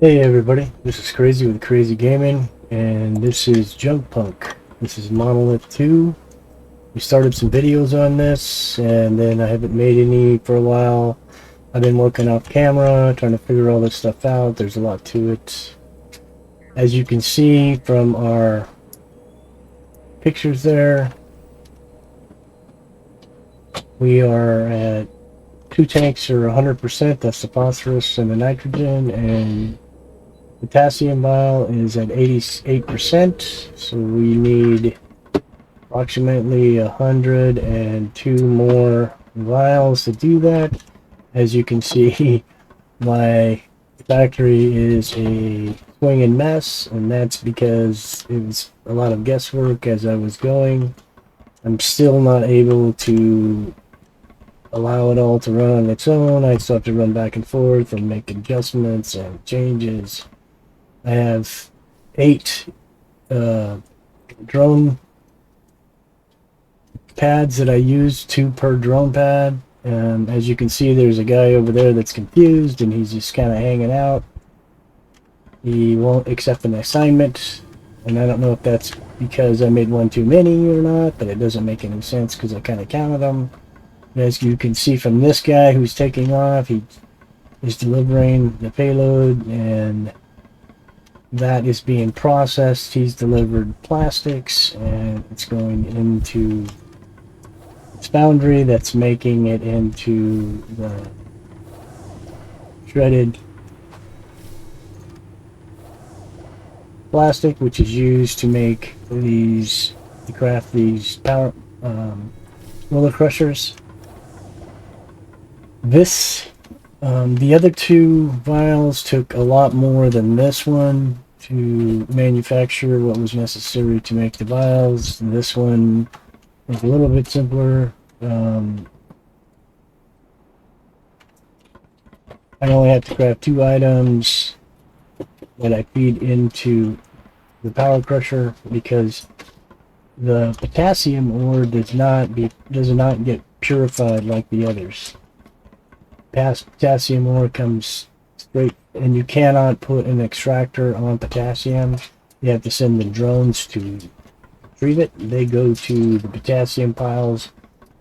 Hey everybody, this is Crazy with Crazy Gaming, and this is JUNKPUNK. This is Monolith 2. We started some videos on this, and then I haven't made any for a while. I've been working off camera, trying to figure all this stuff out. There's a lot to it. As you can see from our pictures there, we are at 2 tanks are 100%, that's the phosphorus and the nitrogen, and potassium vial is at 88%, so we need approximately 102 more vials to do that. As you can see, my factory is a swinging mess, and that's because it was a lot of guesswork as I was going. I'm still not able to allow it all to run on its own. I still have to run back and forth and make adjustments and changes. I have 8 drone pads that I use, 2 per drone pad. As you can see, there's a guy over there that's confused and he's just kind of hanging out. He won't accept an assignment, and I don't know if that's because I made one too many or not, but it doesn't make any sense because I kind of counted them. As you can see from this guy who's taking off, he is delivering the payload, and that is being processed. He's delivered plastics, and it's going into its foundry that's making it into the shredded plastic, which is used to make these, to craft these power roller crushers. The other 2 vials took a lot more than this one to manufacture what was necessary to make the vials. This one is a little bit simpler. I only have to craft 2 items that I feed into the power crusher because the potassium ore does not get purified like the others. Potassium ore comes straight, and you cannot put an extractor on potassium. You have to send the drones to retrieve it. They go to the potassium piles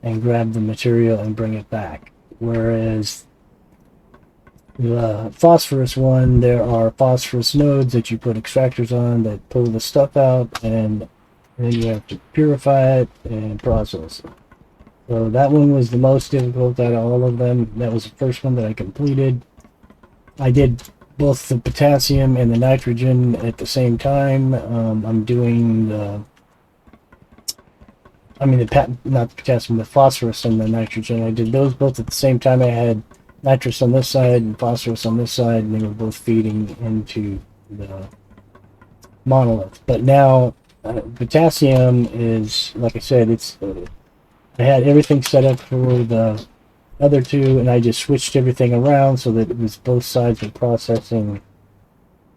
and grab the material and bring it back. Whereas the phosphorus one, there are phosphorus nodes that you put extractors on that pull the stuff out, and then you have to purify it and process it. So that one was the most difficult out of all of them. That was the first one that I completed. I did both the potassium and the nitrogen at the same time. I'm doing not the potassium, the phosphorus and the nitrogen. I did those both at the same time. I had nitrous on this side and phosphorus on this side, and they were both feeding into the monolith. But now potassium is, like I said, I had everything set up for the other 2, and I just switched everything around so that it was both sides were processing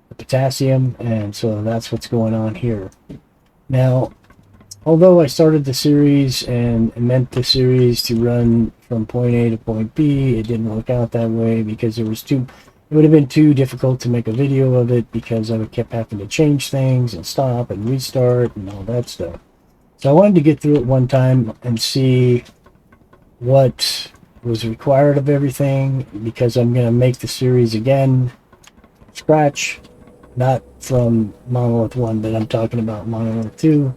the potassium, and so that's what's going on here. Now, although I started the series and meant the series to run from point A to point B, it didn't work out that way because it would have been too difficult to make a video of it because I kept having to change things and stop and restart and all that stuff. So I wanted to get through it one time and see what was required of everything, because I'm going to make the series again from scratch, not from Monolith 1, but I'm talking about Monolith 2.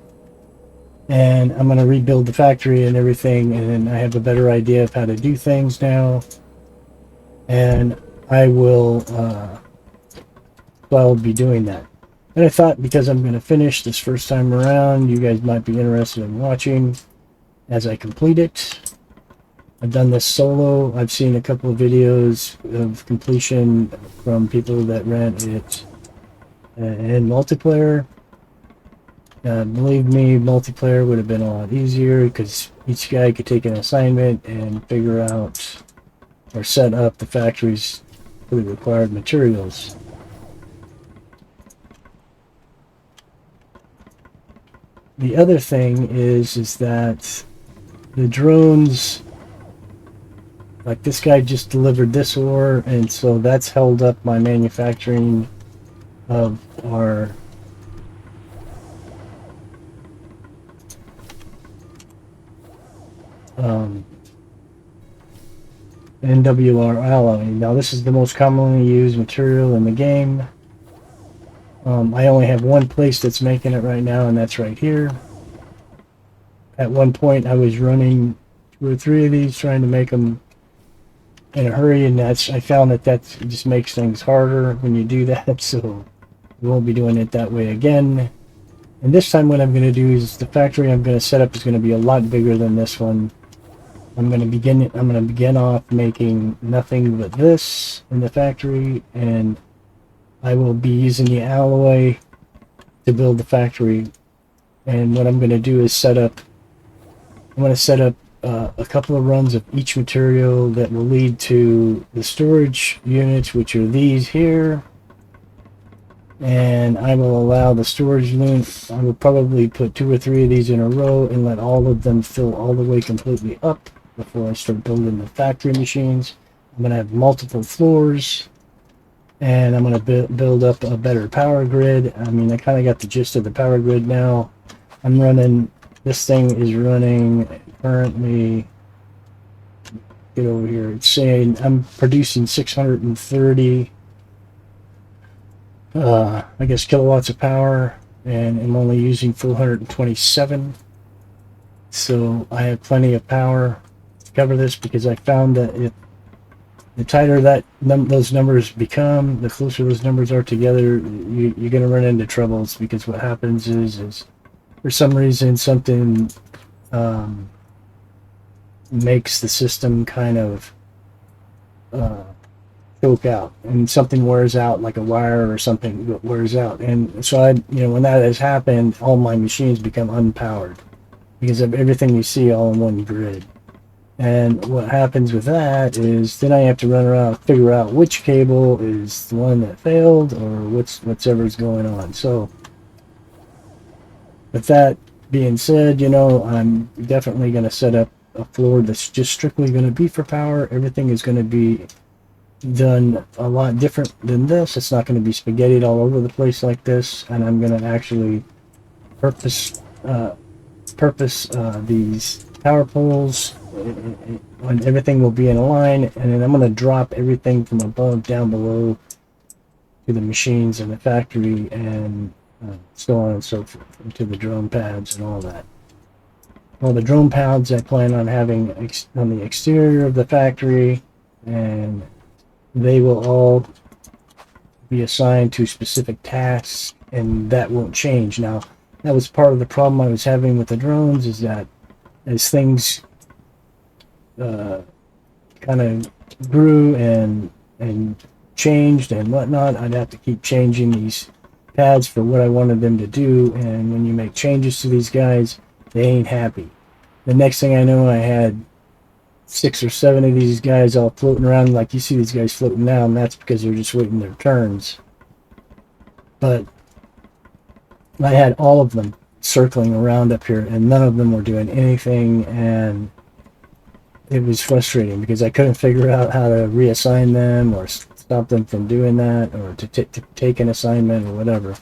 And I'm going to rebuild the factory and everything, and then I have a better idea of how to do things now. And I'll be doing that. And I thought, because I'm going to finish this first time around, you guys might be interested in watching as I complete it. I've done this solo. I've seen a couple of videos of completion from people that ran it in multiplayer. Believe me, multiplayer would have been a lot easier because each guy could take an assignment and figure out or set up the factories for the required materials. The other thing is that the drones, like this guy just delivered this ore, and so that's held up my manufacturing of our NWR alloy. Now this is the most commonly used material in the game. I only have one place that's making it right now, and that's right here. At one point I was running 2 or 3 of these trying to make them in a hurry, and I found that just makes things harder when you do that, so we won't be doing it that way again. And this time what I'm going to do is the factory I'm going to set up is going to be a lot bigger than this one. I'm going to begin off making nothing but this in the factory, and I will be using the alloy to build the factory. And what I'm going to do is I'm going to set up a couple of runs of each material that will lead to the storage units, which are these here. And I will allow the storage unit, I will probably put 2 or 3 of these in a row and let all of them fill all the way completely up before I start building the factory machines. I'm going to have multiple floors, and I'm going to build up a better power grid. I mean, I kind of got the gist of the power grid now. This thing is running currently, get over here, it's saying I'm producing 630 I guess kilowatts of power, and I'm only using 427, so I have plenty of power to cover this, because I found that the tighter those numbers become, the closer those numbers are together, you're going to run into troubles, because what happens is for some reason something makes the system kind of choke out, and something wears out, like a wire or something wears out. And so when that has happened, all my machines become unpowered because of everything you see all in one grid. And what happens with that is then I have to run around, figure out which cable is the one that failed, or whatever's going on. So with that being said, I'm definitely going to set up a floor that's just strictly going to be for power. Everything is going to be done a lot different than this. It's not going to be spaghettied all over the place like this, and I'm going to actually purpose these power poles, and everything will be in a line, and then I'm going to drop everything from above down below to the machines in the factory, and so on and so forth, to the drone pads and all that. Well, the drone pads I plan on having on the exterior of the factory, and they will all be assigned to specific tasks, and that won't change. Now, that was part of the problem I was having with the drones, is that as things kind of grew and changed and whatnot, I'd have to keep changing these pads for what I wanted them to do, and when you make changes to these guys, they ain't happy. The next thing I know, I had 6 or 7 of these guys all floating around, like you see these guys floating now, and that's because they're just waiting their turns. But I had all of them circling around up here, and none of them were doing anything, and it was frustrating because I couldn't figure out how to reassign them or stop them from doing that, or to take an assignment or whatever.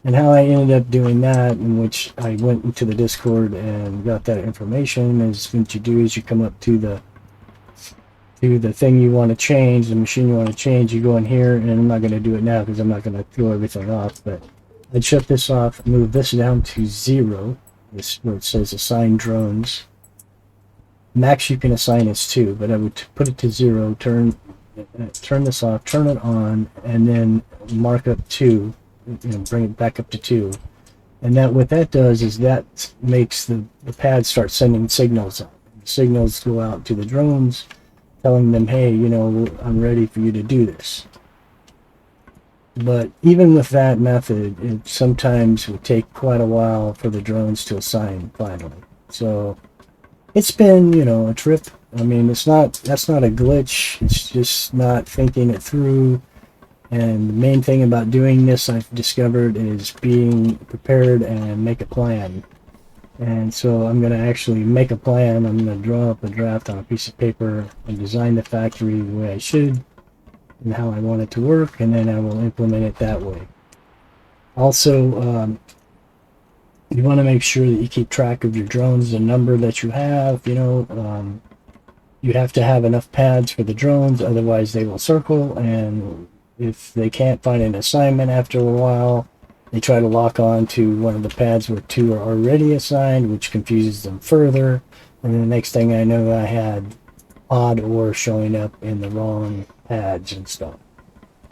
And how I ended up doing that, in which I went into the Discord and got that information, is what you do is you come up to the thing you want to change, the machine you want to change, you go in here, and I'm not going to do it now because I'm not going to throw everything off, but I'd shut this off, move this down to 0, this where it says assign drones. Max you can assign is 2, but I would put it to 0, turn this off, turn it on, and then mark up 2, bring it back up to 2. And that what that does is that makes the pad start sending signals out. The signals go out to the drones, telling them, hey, I'm ready for you to do this. But even with that method, it sometimes would take quite a while for the drones to assign finally. So it's been, a trip. I mean, that's not a glitch. It's just not thinking it through. And the main thing about doing this, I've discovered, is being prepared and make a plan. And so I'm going to actually make a plan. I'm going to draw up a draft on a piece of paper and design the factory the way I should and how I want it to work, and then I will implement it that way. Also, you want to make sure that you keep track of your drones, the number that you have. You have to have enough pads for the drones, otherwise they will circle, and if they can't find an assignment after a while, they try to lock on to one of the pads where two are already assigned, which confuses them further. And then the next thing I know, I had odd ore showing up in the wrong pads and stuff.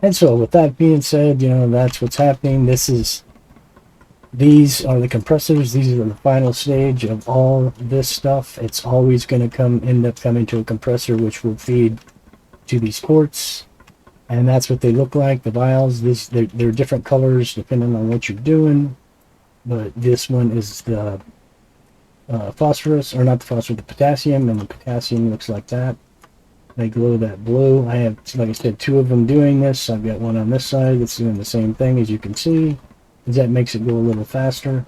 And so with that being said, that's what's happening. These are the compressors. These are the final stage of all this stuff. It's always going to end up coming to a compressor, which will feed to these ports. And that's what they look like, the vials. They're different colors depending on what you're doing. But this one is the phosphorus, or not the phosphorus, the potassium, and the potassium looks like that. They glow that blue. I have, like I said, two of them doing this. I've got one on this side that's doing the same thing, as you can see. That makes it go a little faster.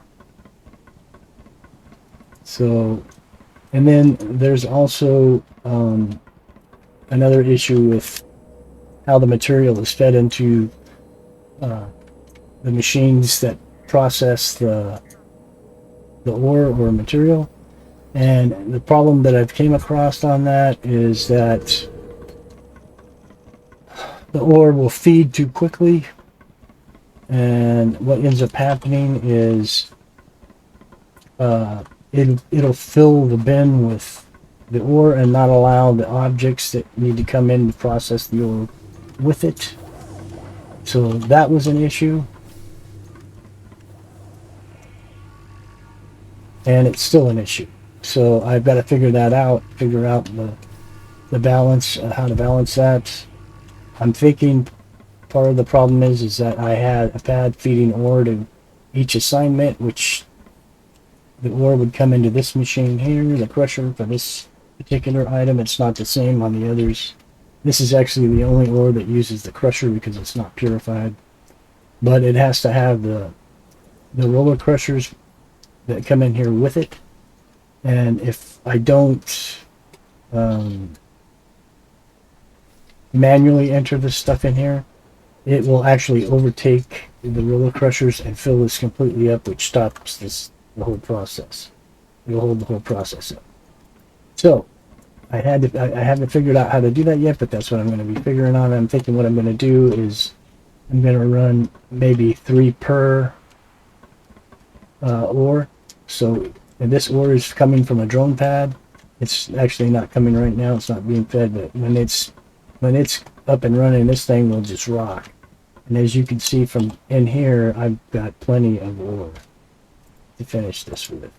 So, and then there's also another issue with how the material is fed into the machines that process the ore or material. And the problem that I've came across on that is that the ore will feed too quickly. And what ends up happening is it'll fill the bin with the ore and not allow the objects that need to come in to process the ore with it. So that was an issue. And it's still an issue. So I've got to figure that out, figure out the balance, how to balance that. I'm thinking part of the problem is that I had a pad feeding ore to each assignment, which the ore would come into this machine here, the crusher for this particular item. It's not the same on the others. This is actually the only ore that uses the crusher because it's not purified. But it has to have the roller crushers that come in here with it. And if I don't manually enter this stuff in here, it will actually overtake the roller crushers and fill this completely up, which stops the whole process. It'll hold the whole process up. So I haven't figured out how to do that yet, but that's what I'm going to be figuring out. I'm thinking what I'm going to do is I'm going to run maybe 3 per ore. So and this ore is coming from a drone pad. It's actually not coming right now. It's not being fed, but when it's up and running, this thing will just rock. And as you can see from in here, I've got plenty of ore to finish this with.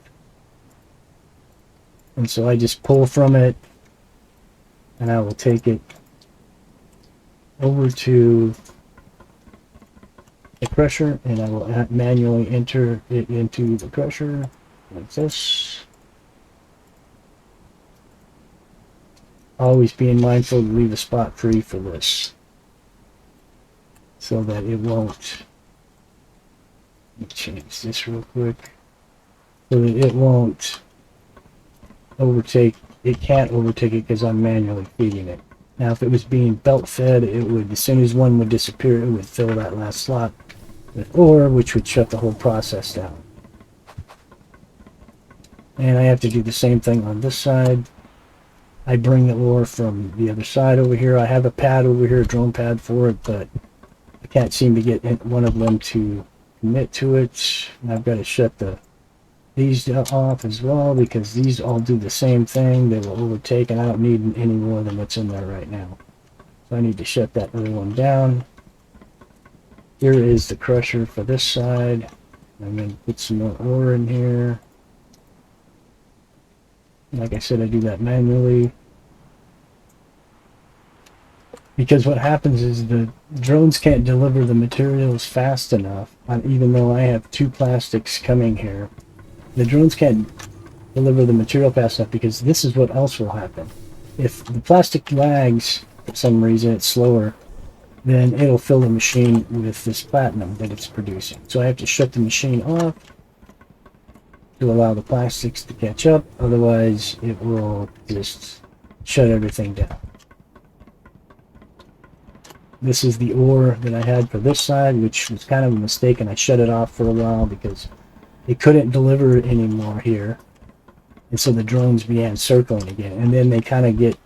And so I just pull from it, and I will take it over to the crusher, and I will manually enter it into the crusher like this. Always being mindful to leave a spot free for this so that it won't. Let me change this real quick so that it won't overtake. It can't overtake it because I'm manually feeding it. Now if it was being belt fed, it would, as soon as one would disappear, it would fill that last slot with ore, which would shut the whole process down. And I have to do the same thing on this side. I bring the ore from the other side over here. I have a pad over here, a drone pad for it, but I can't seem to get one of them to commit to it. And I've got to shut these off as well because these all do the same thing. They will overtake, and I don't need any more than what's in there right now. So I need to shut that other one down. Here is the crusher for this side. I'm going to put some more ore in here. Like I said, I do that manually. Because what happens is the drones can't deliver the materials fast enough, even though I have 2 plastics coming here. The drones can't deliver the material fast enough because this is what else will happen. If the plastic lags, for some reason it's slower, then it'll fill the machine with this platinum that it's producing. So I have to shut the machine off to allow the plastics to catch up, otherwise it will just shut everything down. this is the ore that I had for this side, which was kind of a mistake, and I shut it off for a while because it couldn't deliver anymore here. And so the drones began circling again, and then they kind of get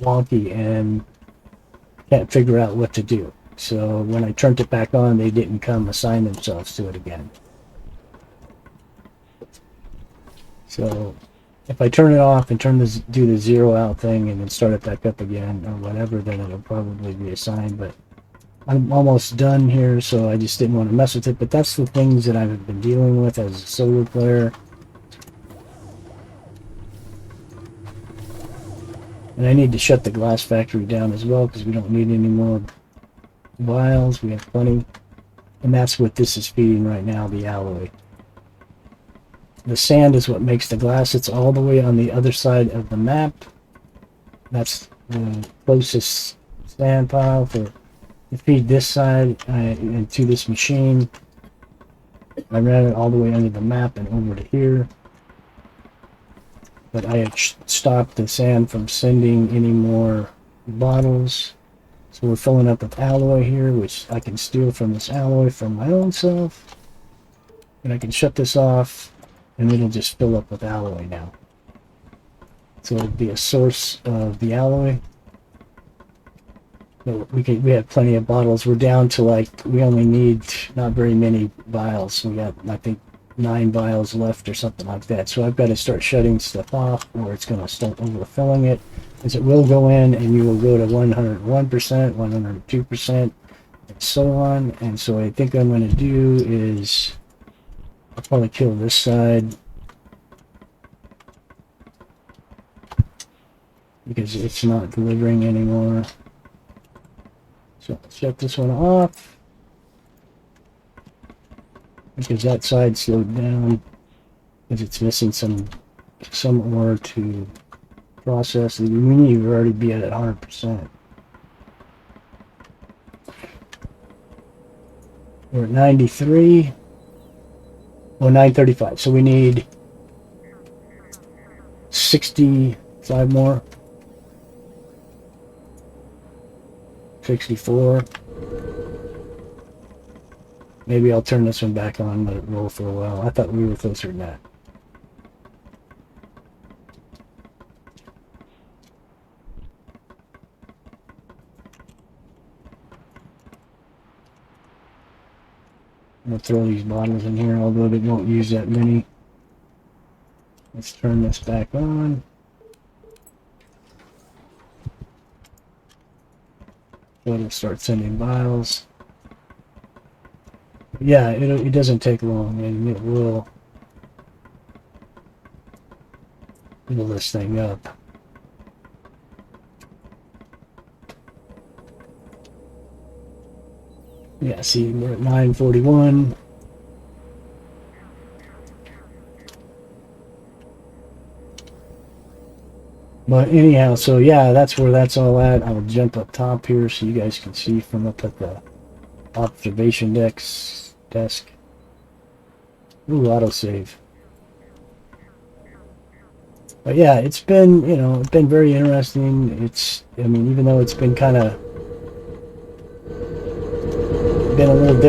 wonky and can't figure out what to do. So when I turned it back on, they didn't come assign themselves to it again. So if I turn it off and do the zero out thing and then start it back up again or whatever, then it'll probably be assigned. But I'm almost done here, so I just didn't want to mess with it. But that's the things that I've been dealing with as a solo player. And I need to shut the glass factory down as well because we don't need any more vials. We have plenty. And that's what this is feeding right now, the alloy. The sand is what makes the glass. It's all the way on the other side of the map. That's the closest sand pile to feed this side into this machine. I ran it all the way under the map and over to here. But I had stopped the sand from sending any more bottles. So we're filling up with alloy here, which I can steal from this alloy from my own self. And I can shut this off, and it'll just fill up with alloy now. So it'll be a source of the alloy. But we have plenty of bottles. We're down to we only need not very many vials. We got, I think, 9 vials left or something like that. So I've got to start shutting stuff off or it's going to start overfilling it. As it will go in and you will go to 101%, 102%, and so on. And so I think what I'm going to do is I'll probably kill this side because it's not delivering anymore. So I'll shut this one off because that side slowed down because it's missing some ore to process. We need to already be at 100%. We're at 93. Oh, 935. So we need 65 more. 64. Maybe I'll turn this one back on and let it roll for a while. I thought we were closer than that. I'm going to throw these bottles in here, although they won't use that many. Let's turn this back on. So it'll start sending vials. Yeah, it doesn't take long, and it will fill this thing up. Yeah, see, we're at 941. But anyhow, so yeah, that's where that's all at. I'll jump up top here so you guys can see from up at the observation desk. Ooh, autosave. But yeah, it's been, it's been very interesting. I mean, even though it's been been a little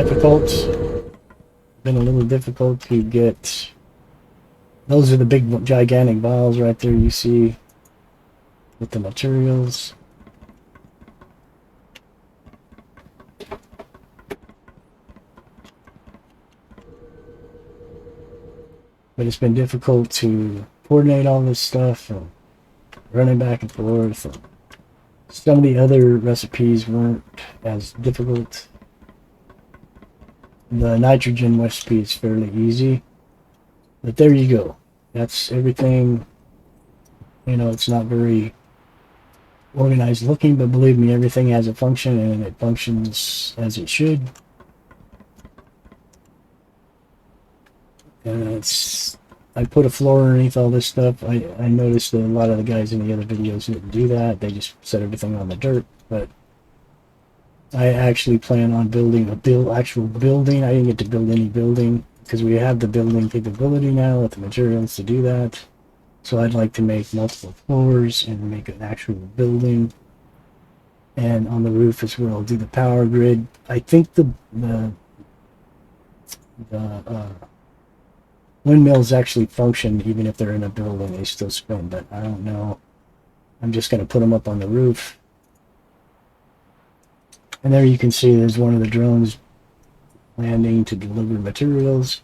difficult to get. Those are the big, gigantic vials right there you see with the materials. But it's been difficult to coordinate all this stuff and running back and forth. And some of the other recipes weren't as difficult. The nitrogen recipe is fairly easy. But there you go. That's everything. It's not very organized looking, but believe me, everything has a function and it functions as it should. And I put a floor underneath all this stuff. I noticed that a lot of the guys in the other videos didn't do that. They just set everything on the dirt. But I actually plan on building actual building. I didn't get to build any building because we have the building capability now with the materials to do that. So I'd like to make multiple floors and make an actual building. and on the roof is where I'll do the power grid. I think the windmills actually function even if they're in a building, they still spin, but I don't know. I'm just going to put them up on the roof. And there you can see there's one of the drones landing to deliver materials.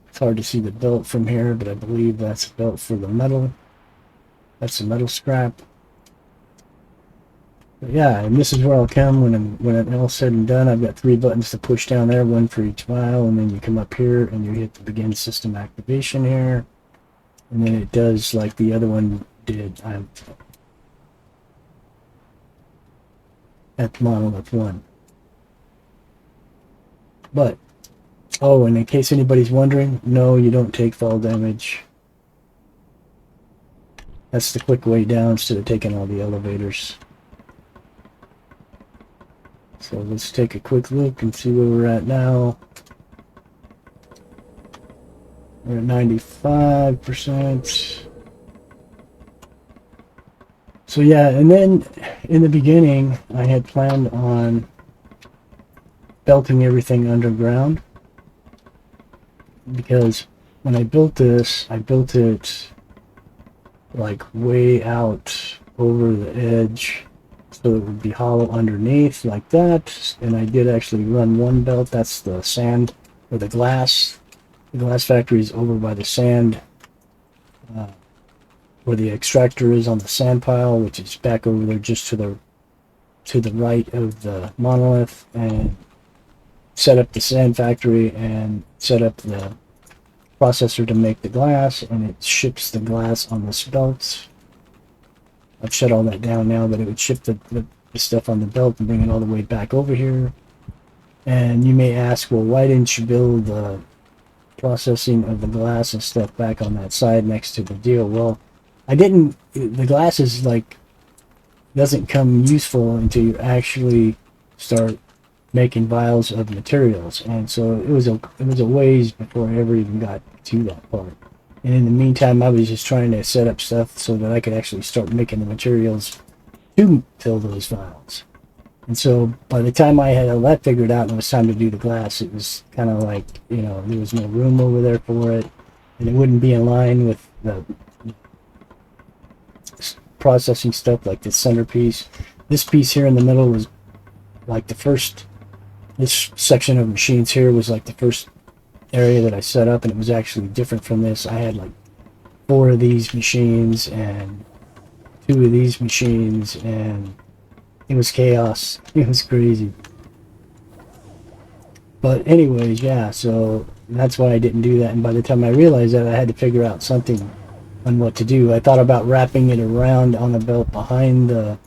It's hard to see the belt from here, but I believe that's a belt for the metal. That's the metal scrap. But yeah, and this is where I'll come when it's all said and done. I've got 3 buttons to push down there, one for each file, and then you come up here and you hit the begin system activation here. And then it does like the other one did at Monolith 1. But, oh, and in case anybody's wondering, no, you don't take fall damage. That's the quick way down instead of taking all the elevators. So let's take a quick look and see where we're at now. We're at 95%. So yeah, and then in the beginning, I had planned on belting everything underground. Because when I built this, I built it like way out over the edge. So it would be hollow underneath like that. And I did actually run one belt. That's the sand or the glass. The glass factory is over by the sand, where the extractor is on the sand pile, which is back over there just to the right of the monolith, and set up the sand factory and set up the processor to make the glass, and it ships the glass on this belt. I've shut all that down now, but it would ship the stuff on the belt and bring it all the way back over here. And you may ask, well, why didn't you build the processing of the glass and stuff back on that side next to the deal? Well, I didn't. The glass is like doesn't come useful until you actually start making vials of materials, and so it was a ways before I ever even got to that part. And in the meantime, I was just trying to set up stuff so that I could actually start making the materials to fill those vials. And so by the time I had all that figured out and it was time to do the glass, it was kind of like, you know, there was no room over there for it, and it wouldn't be in line with the processing stuff like this centerpiece. This piece here in the middle was like the first, this section of machines here was like the first area that I set up, and it was actually different from this. I had like 4 of these machines and 2 of these machines, and it was chaos. It was crazy. But anyways, yeah, so that's why I didn't do that. And by the time I realized that, I had to figure out something on what to do. I thought about wrapping it around on the belt behind the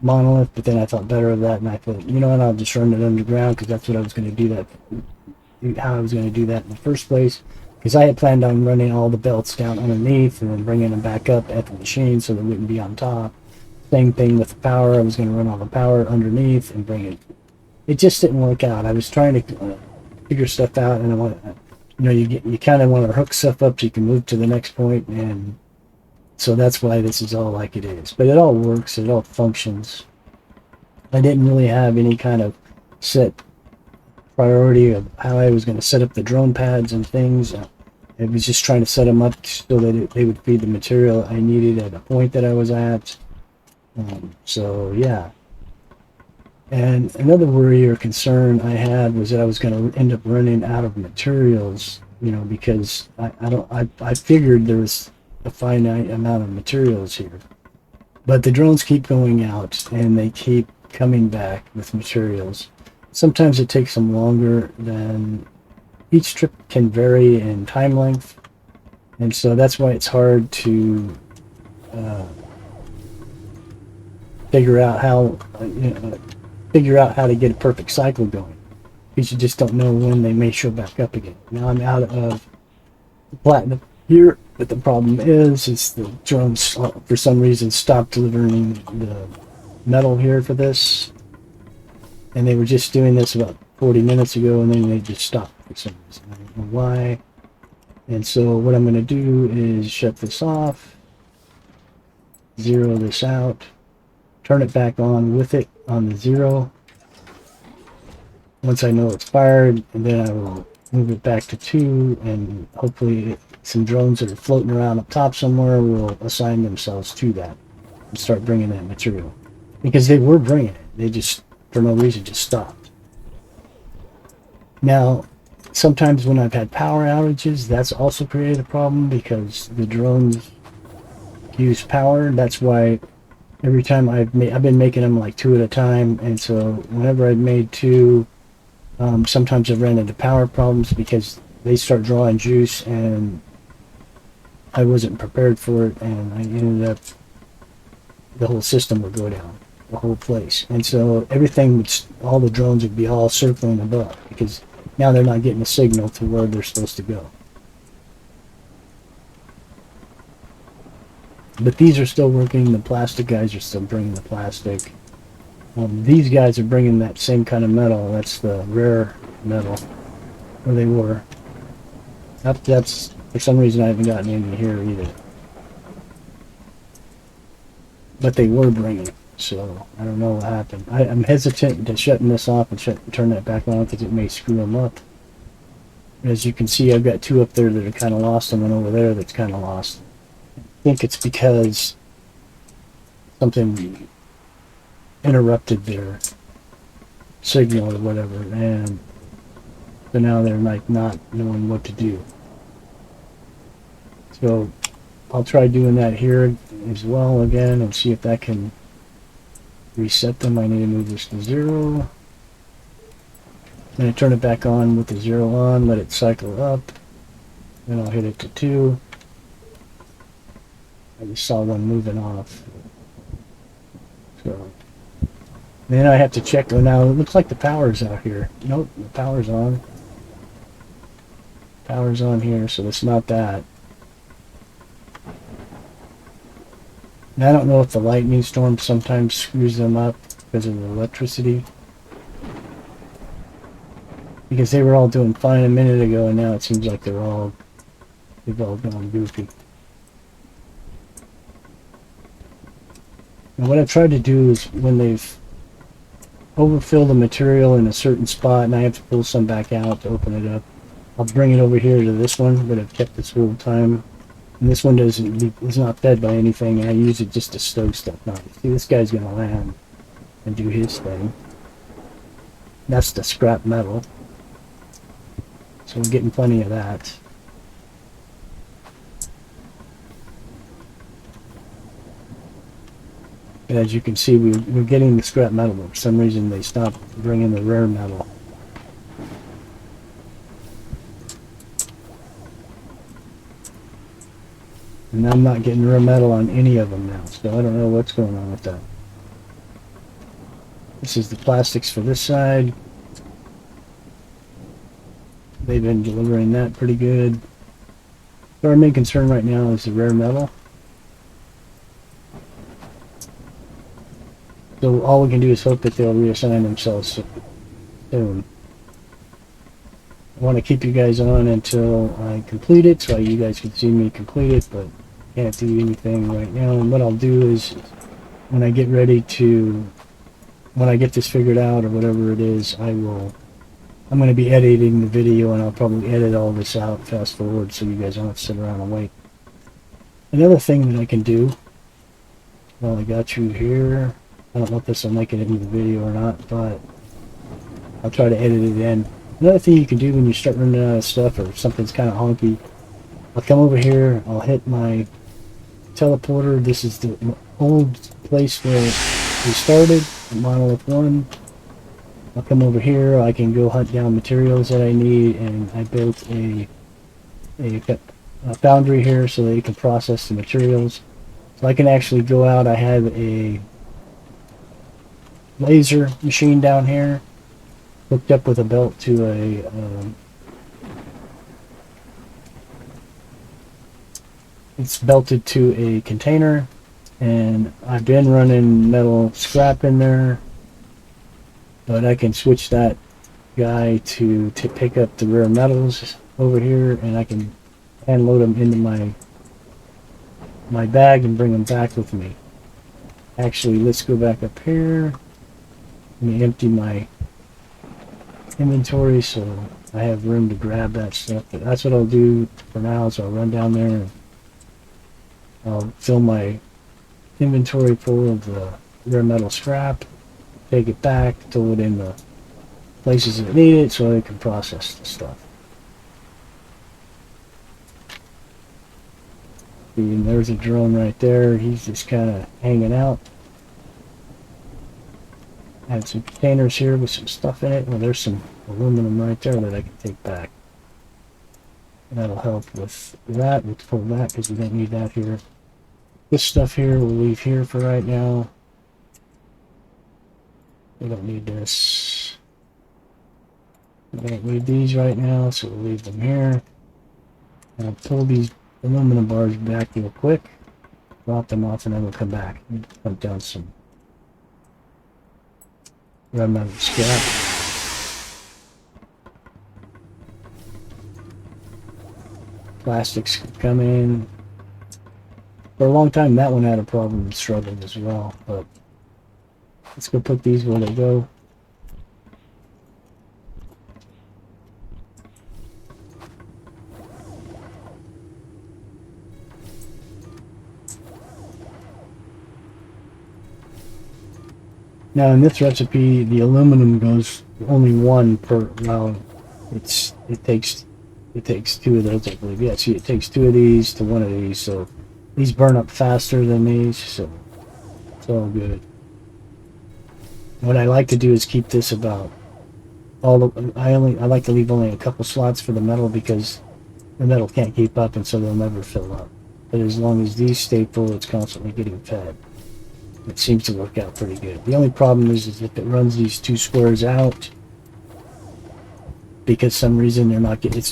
monolith, but then I thought better of that, and I thought, you know what, I'll just run it underground, because that's what I was going to do that, how I was going to do that in the first place, because I had planned on running all the belts down underneath and then bringing them back up at the machine so they wouldn't be on top. Same thing with the power. I was going to run all the power underneath and bring it. It just didn't work out. I was trying to figure stuff out, and I want, you know, you kind of want to hook stuff up so you can move to the next point, and so that's why this is all like it is. But it all works. It all functions. I didn't really have any kind of set priority of how I was going to set up the drone pads and things. I was just trying to set them up so that they would feed the material I needed at the point that I was at. So yeah. And another worry or concern I had was that I was going to end up running out of materials, you know, because I figured there was a finite amount of materials here. But the drones keep going out and they keep coming back with materials. Sometimes it takes them longer than each trip can vary in time length, and so that's why it's hard to figure out how to get a perfect cycle going, because you just don't know when they may show back up again. Now I'm out of platinum here, but the problem is the drones for some reason stopped delivering the metal here for this, and they were just doing this about 40 minutes ago, and then they just stopped. for some reason. I don't know why. And so what I'm going to do is shut this off, zero this out, turn it back on with it on the 0. Once I know it's fired, and then I will move it back to 2, and hopefully some drones that are floating around up top somewhere will assign themselves to that and start bringing that material. Because they were bringing it. They just, for no reason, just stopped. Now, sometimes when I've had power outages, that's also created a problem because the drones use power. That's why every time I've been making them like 2 at a time, and so whenever I've made 2, sometimes I've ran into power problems because they start drawing juice and I wasn't prepared for it, and I ended up, the whole system would go down, the whole place. And so everything would, all the drones would be all circling above because now they're not getting a signal to where they're supposed to go. But these are still working. The plastic guys are still bringing the plastic. These guys are bringing that same kind of metal. That's the rare metal, or they were. That's for some reason I haven't gotten any here either. But they were bringing it, so I don't know what happened. I'm hesitant to shutting this off and turn that back on because it may screw them up. As you can see, I've got 2 up there that are kind of lost and one over there that's kind of lost. I think it's because something interrupted their signal or whatever, and so now they're like not knowing what to do. So I'll try doing that here as well again and see if that can reset them. I need to move this to 0. Then I turn it back on with the 0 on, let it cycle up. Then I'll hit it to 2. I just saw one moving off. So then I have to check. Oh, now it looks like the power's out here. Nope, the power's on. Power's on here, so it's not that. And I don't know if the lightning storm sometimes screws them up because of the electricity. Because they were all doing fine a minute ago, and now it seems like they've all gone goofy. And what I've tried to do is when they've overfilled the material in a certain spot and I have to pull some back out to open it up, I'll bring it over here to this one that I've kept this whole time. And this one is not fed by anything, and I use it just to stow stuff on. See, this guy's going to land and do his thing. That's the scrap metal. So we're getting plenty of that. And as you can see, we're getting the scrap metal, but for some reason they stopped bringing the rare metal. And I'm not getting rare metal on any of them now, so I don't know what's going on with that. This is the plastics for this side. They've been delivering that pretty good. So our main concern right now is the rare metal. So all we can do is hope that they'll reassign themselves soon. I want to keep you guys on until I complete it, so you guys can see me complete it, but can't do anything right now. And what I'll do is, when I get ready to, when I get this figured out or whatever it is, I'm going to be editing the video, and I'll probably edit all this out fast forward so you guys don't have to sit around and wait. Another thing that I can do, while I got you here, I don't know if this will make it into the video or not, but I'll try to edit it in. Another thing you can do when you start running out of stuff or something's kind of honky, I'll come over here, I'll hit my teleporter. This is the old place where we started, Monolith 1. I'll come over here, I can go hunt down materials that I need, and I built a foundry here so that it can process the materials. So I can actually go out, I have a laser machine down here hooked up with a belt to a it's belted to a container, and I've been running metal scrap in there, but I can switch that guy to pick up the rare metals over here, and I can hand load them into my bag and bring them back with me. Actually, let's go back up here. Let me empty my inventory so I have room to grab that stuff. But that's what I'll do for now. So I'll run down there and I'll fill my inventory full of the rare metal scrap, take it back, throw it in the places that need it so they can process the stuff. And there's a drone right there. He's just kind of hanging out. I have some containers here with some stuff in it. Well, there's some aluminum right there that I can take back. And that'll help with that. We'll pull that because we don't need that here. This stuff here we'll leave here for right now. We don't need this. We don't need these right now, so we'll leave them here. And I'll pull these aluminum bars back real quick. Drop them off and then we'll come back and put down some red metal scrap. Plastics come in. For a long time that one had a problem with struggling as well, but let's go put these where they go. Now in this recipe, the aluminum goes only one per round. It takes two of those, I believe. Yeah, see, it takes two of these to one of these, so these burn up faster than these, so it's all good. What I like to do is keep this about I like to leave only a couple slots for the metal because the metal can't keep up, and so they'll never fill up. But as long as these stay full, it's constantly getting fed. It seems to work out pretty good. The only problem is if it runs these two squares out, because some reason the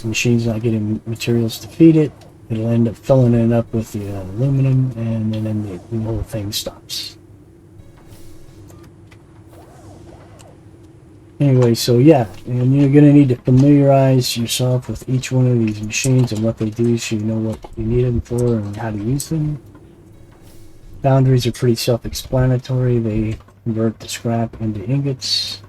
machine's not getting materials to feed it, it'll end up filling it up with the aluminum, and then the whole thing stops. Anyway, so yeah, and you're going to need to familiarize yourself with each one of these machines and what they do so you know what you need them for and how to use them. Boundaries are pretty self-explanatory. They convert the scrap into ingots.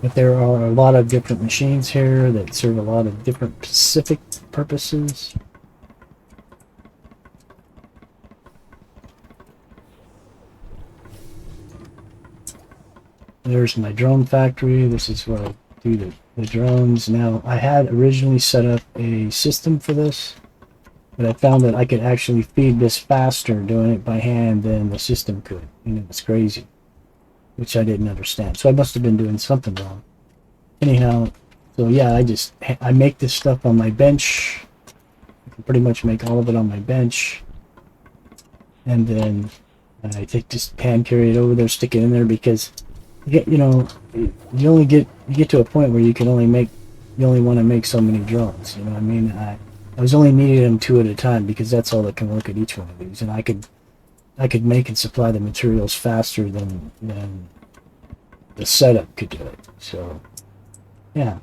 But there are a lot of different machines here that serve a lot of different specific purposes. There's my drone factory. This is where I do the drones. Now, I had originally set up a system for this, but I found that I could actually feed this faster doing it by hand than the system could. And it was crazy, which I didn't understand. So I must have been doing something wrong. Anyhow, so yeah, I make this stuff on my bench. I can pretty much make all of it on my bench. And then I just hand carry it over there, stick it in there because you get to a point where you only want to make so many drones. You know what I mean? I was only needing them two at a time because that's all that can work at each one of these, and I could make and supply the materials faster than the setup could do it. So yeah.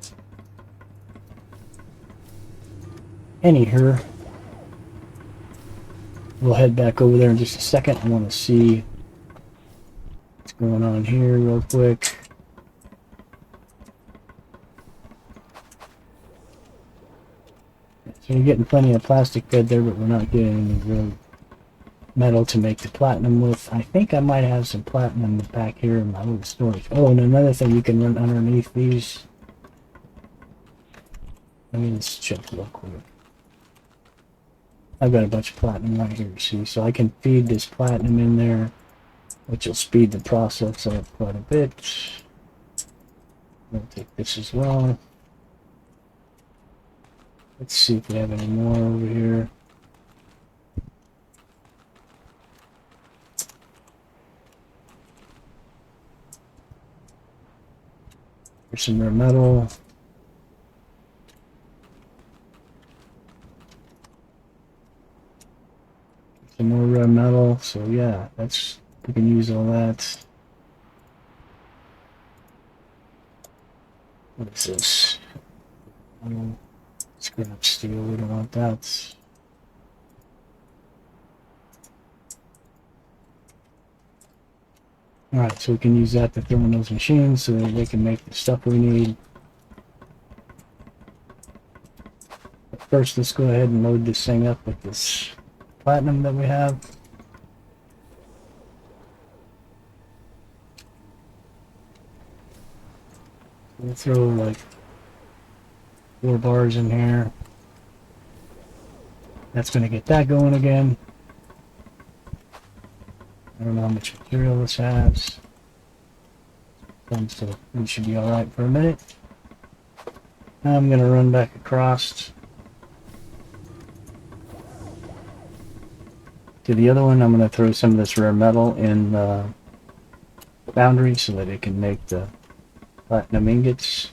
Anywho, we'll head back over there in just a second. I want to see what's going on here real quick. So we're getting plenty of plastic fed there, but we're not getting any real metal to make the platinum with. I think I might have some platinum back here in my little storage. Oh, and another thing you can run underneath these. Let me just check real quick. I've got a bunch of platinum right here, see? So I can feed this platinum in there, which will speed the process up quite a bit. I'll take this as well. Let's see if we have any more over here. There's some rare metal. Some more rare metal. So yeah, we can use all that. What is this? Scrap steel, we don't want that. Alright, so we can use that to throw in those machines so that they can make the stuff we need. But first, let's go ahead and load this thing up with this platinum that we have. We'll throw like 4 bars in here. That's going to get that going again. I don't know how much material this has. So we should be alright for a minute. Now I'm going to run back across to the other one. I'm going to throw some of this rare metal in the foundry so that it can make the platinum ingots.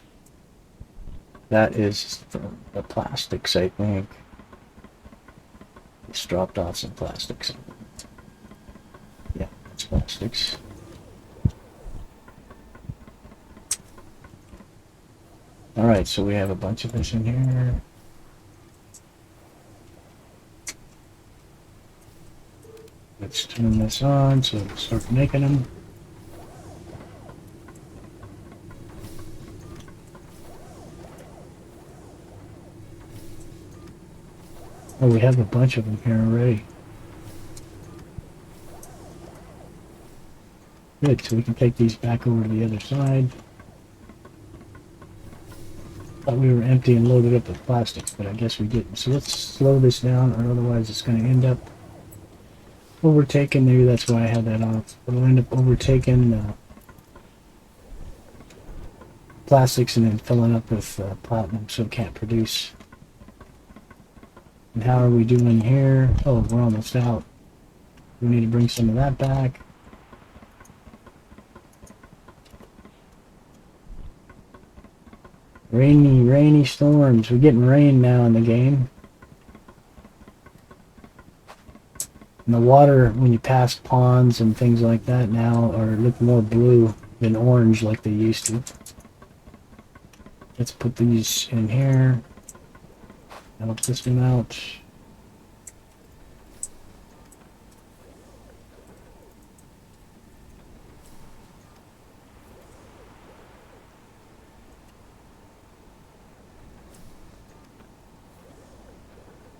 That is the plastics, I think. It's dropped off some plastics. Yeah, it's plastics. Alright, so we have a bunch of this in here. Let's turn this on so we'll start making them. Oh, we have a bunch of them here already. Good, so we can take these back over to the other side. Thought we were empty and loaded up with plastics, but I guess we didn't. So let's slow this down, or otherwise it's going to end up overtaken. Maybe that's why I had that off. It'll end up overtaking plastics and then filling up with platinum, so it can't produce. And how are we doing here? Oh, we're almost out. We need to bring some of that back. Rainy storms. We're getting rain now in the game. And the water, when you pass ponds and things like that now, look more blue than orange like they used to. Let's put these in here. That'll push them out.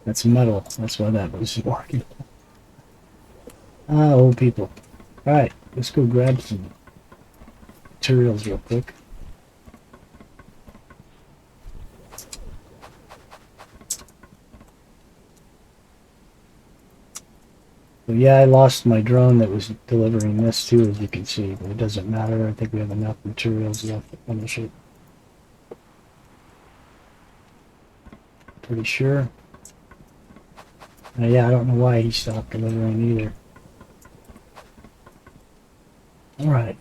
That's metal. That's why that was working. Ah, old people. Alright, let's go grab some materials real quick. So yeah, I lost my drone that was delivering this too, as you can see, but it doesn't matter. I think we have enough materials left to finish it. Pretty sure. Yeah, I don't know why he stopped delivering either. Alright,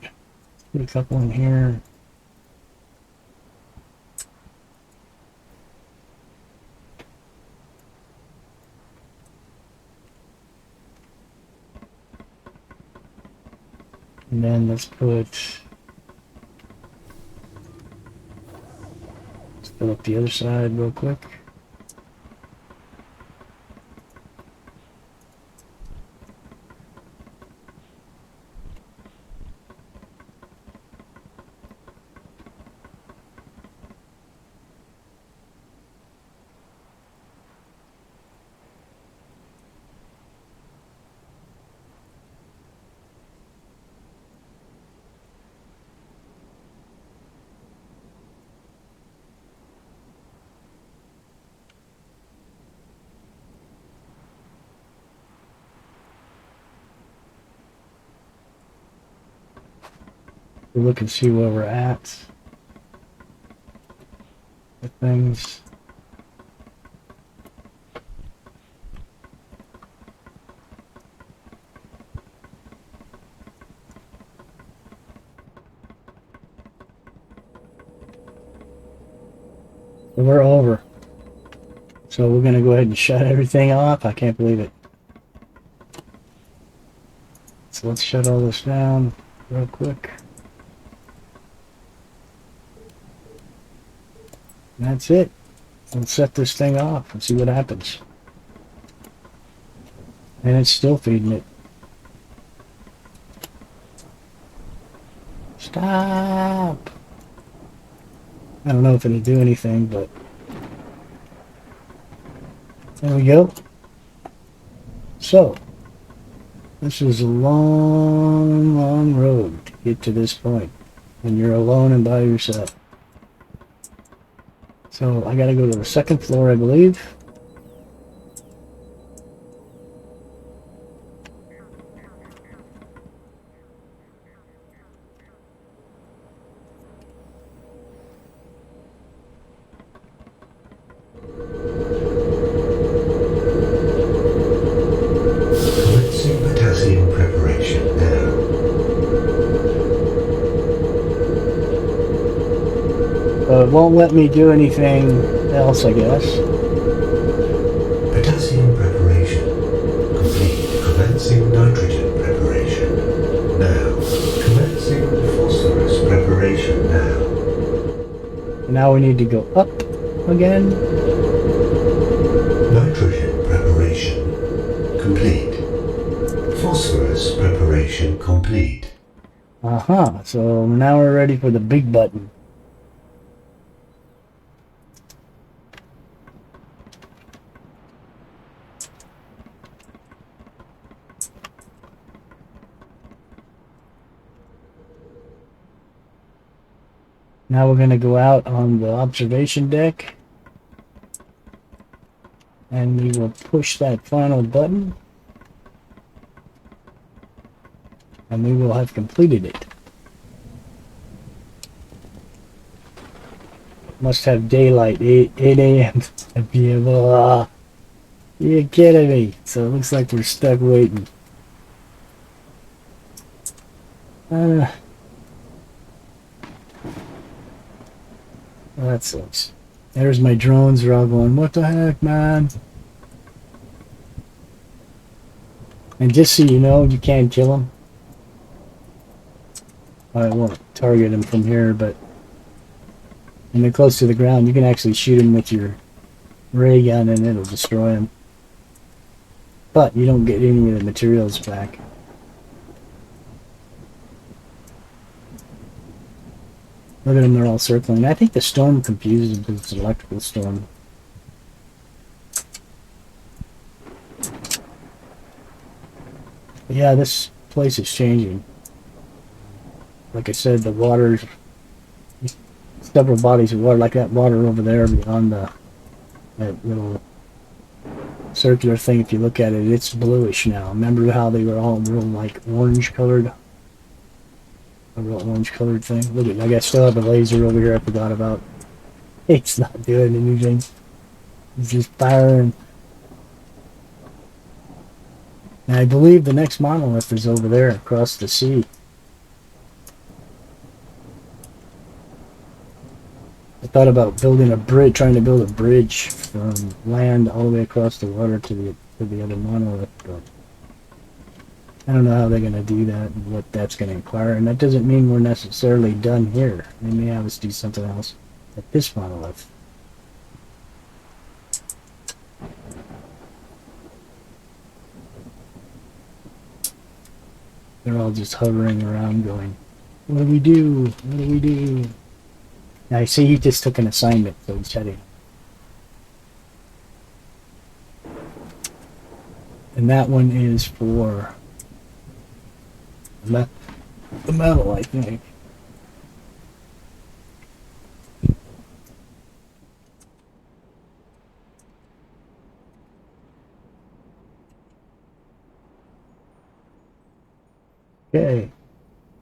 put a couple in here. And then let's fill up the other side real quick. We'll look and see where we're at with things. We're over. So we're going to go ahead and shut everything off. I can't believe it. So let's shut all this down real quick. That's it. We'll set this thing off and see what happens. And it's still feeding it. Stop! I don't know if it'll do anything, but there we go. So, this is a long, long road to get to this point when you're alone and by yourself. So, I gotta go to the second floor, I believe. It won't let me do anything else, I guess. Potassium preparation complete. Commencing nitrogen preparation now. Commencing phosphorus preparation now. Now we need to go up again. Nitrogen preparation complete. Phosphorus preparation complete. Aha, so now we're ready for the big button. Now we're going to go out on the observation deck and we will push that final button and we will have completed it. Must have daylight, 8 a.m. to be able. You're kidding me. So it looks like we're stuck waiting. Well, that sucks. There's my drones. They're all going, what the heck, man? And just so you know, you can kill them. I won't target them from here, but when they're close to the ground, you can actually shoot them with your ray gun and it'll destroy them. But you don't get any of the materials back. Look at them, they're all circling. I think the storm confuses them because it's an electrical storm. But yeah, this place is changing. Like I said, the water, several bodies of water, like that water over there beyond that little circular thing. If you look at it, it's bluish now. Remember how they were all real like orange colored? A real orange colored thing. Look at, I still have a laser over here I forgot about. It's not doing anything. It's just firing. And I believe the next monolith is over there across the sea. I thought about building a bridge, trying to build a bridge from land all the way across the water to the other monolith, but I don't know how they're going to do that and what that's going to require. And that doesn't mean we're necessarily done here. They may have us do something else at this monolith. They're all just hovering around going, what do we do? What do we do? Now I see he just took an assignment, so he's heading. And that one is for the metal, I think. Okay,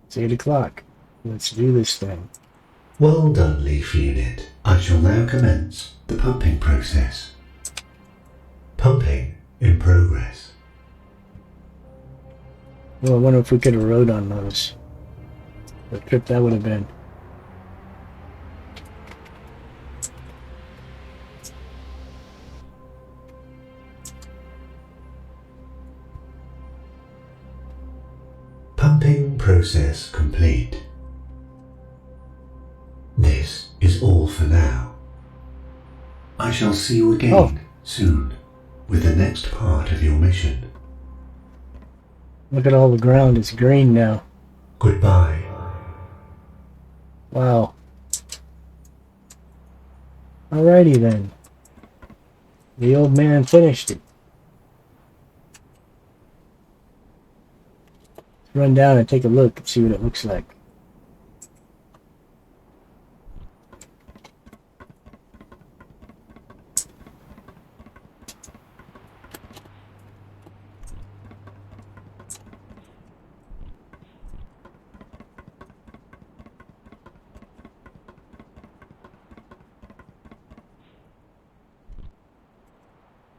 it's 8 o'clock. Let's do this thing. Well done, Leaf Unit. I shall now commence the pumping process. Pumping in progress. Well, I wonder if we could have rode on those. What a trip that would have been. Pumping process complete. This is all for now. I shall see you again soon with the next part of your mission. Look at all the ground. It's green now. Goodbye. Wow. Alrighty then. The old man finished it. Let's run down and take a look and see what it looks like.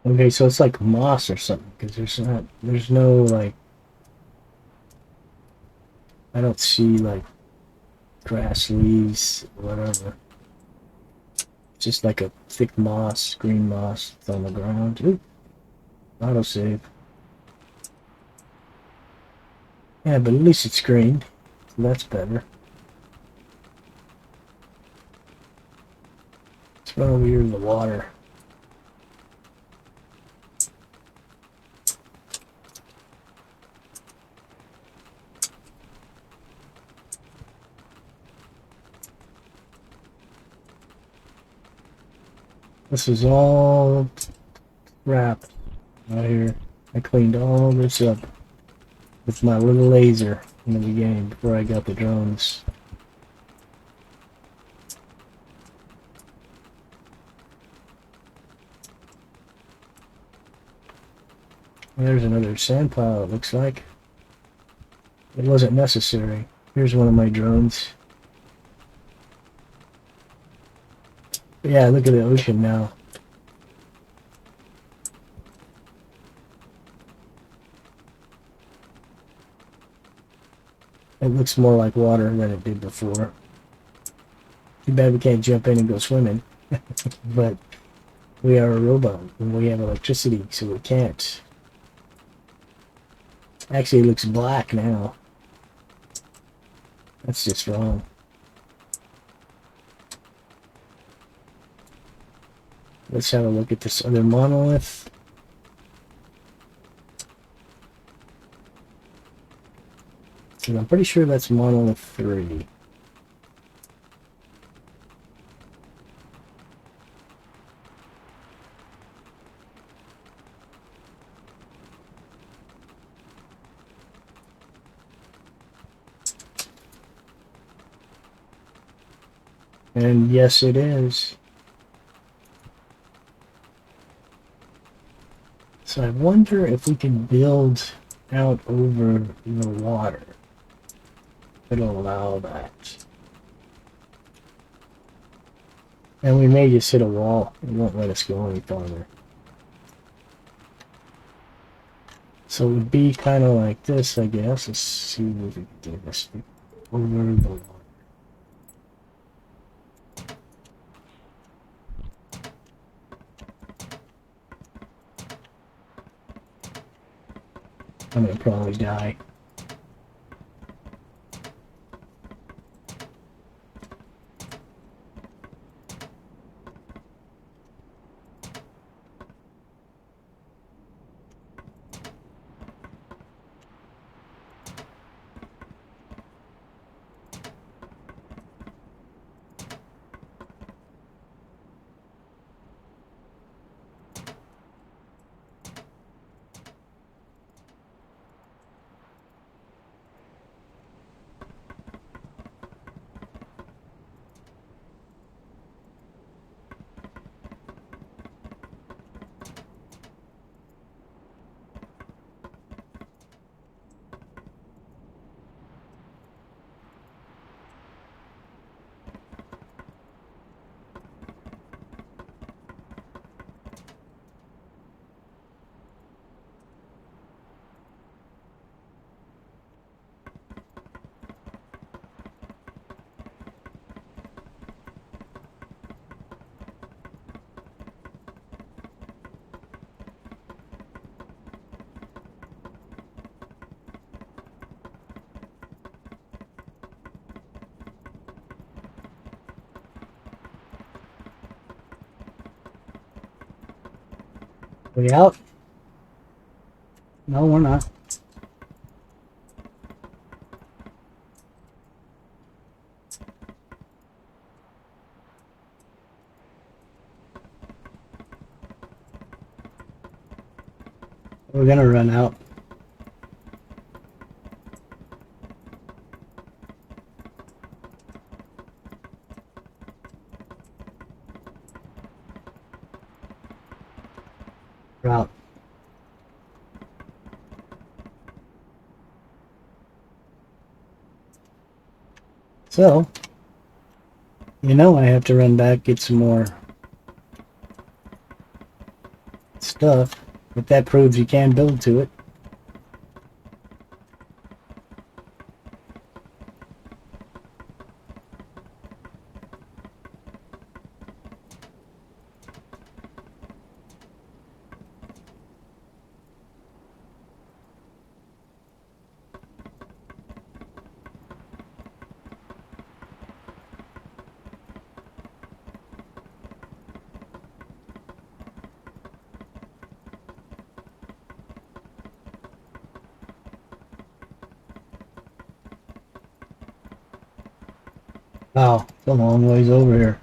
Okay, so it's like moss or something, because there's no, like, I don't see, like, grass, leaves, whatever. It's just like a thick moss, green moss that's on the ground. Ooh, autosave. Yeah, but at least it's green, so that's better. Let's run over here to the water. This is all crap right here. I cleaned all this up with my little laser in the beginning before I got the drones. There's another sand pile, it looks like. It wasn't necessary. Here's one of my drones. But yeah, look at the ocean now. It looks more like water than it did before. Too bad we can't jump in and go swimming. But we are a robot and we have electricity, so we can't. Actually, it looks black now. That's just wrong. Let's have a look at this other monolith. And I'm pretty sure that's monolith 3. And yes, it is. So I wonder if we can build out over the water. It'll allow that. And we may just hit a wall. It won't let us go any farther. So it would be kind of like this, I guess. Let's see if we can do this over the water. I'm gonna probably die. We out? No, we're not. We're gonna run out. We're out. So, you know I have to run back, get some more stuff. But that proves you can build to it. Wow, it's a long ways over here.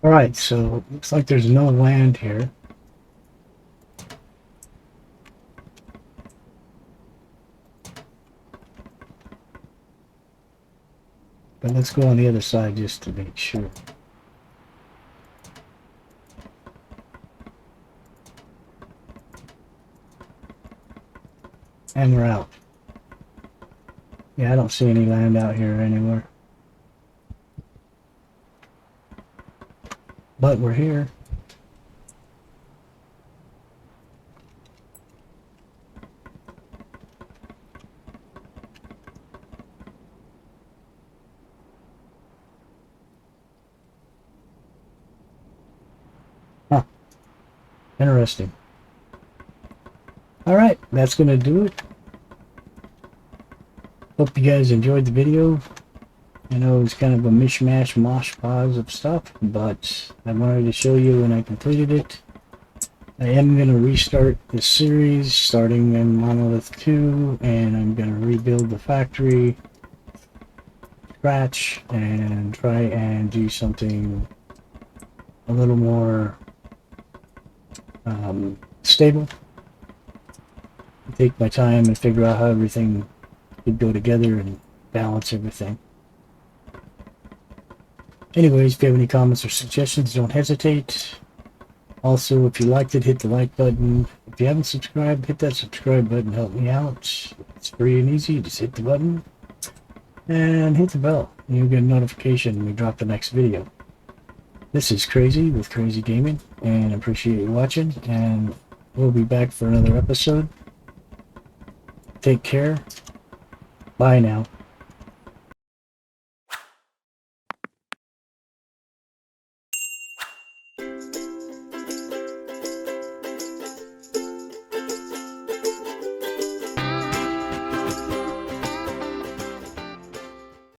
Alright, so looks like there's no land here. But let's go on the other side just to make sure. And we're out. Yeah, I don't see any land out here anywhere. But we're here. Huh. Interesting. Alright, that's going to do it. Hope you guys enjoyed the video. I know it was kind of a mishmash, mosh pause of stuff, but I wanted to show you when I completed it. I am going to restart this series, starting in Monolith 2, and I'm going to rebuild the factory, scratch, and try and do something a little more stable. Take my time and figure out how everything could go together and balance everything. Anyways, if you have any comments or suggestions, don't hesitate. Also, if you liked it, hit the like button. If you haven't subscribed, hit that subscribe button. Help me out. It's free and easy. Just hit the button and hit the bell. And you'll get a notification when we drop the next video. This is Crazy with Crazy Gaming, and I appreciate you watching, and we'll be back for another episode. Take care. Bye now.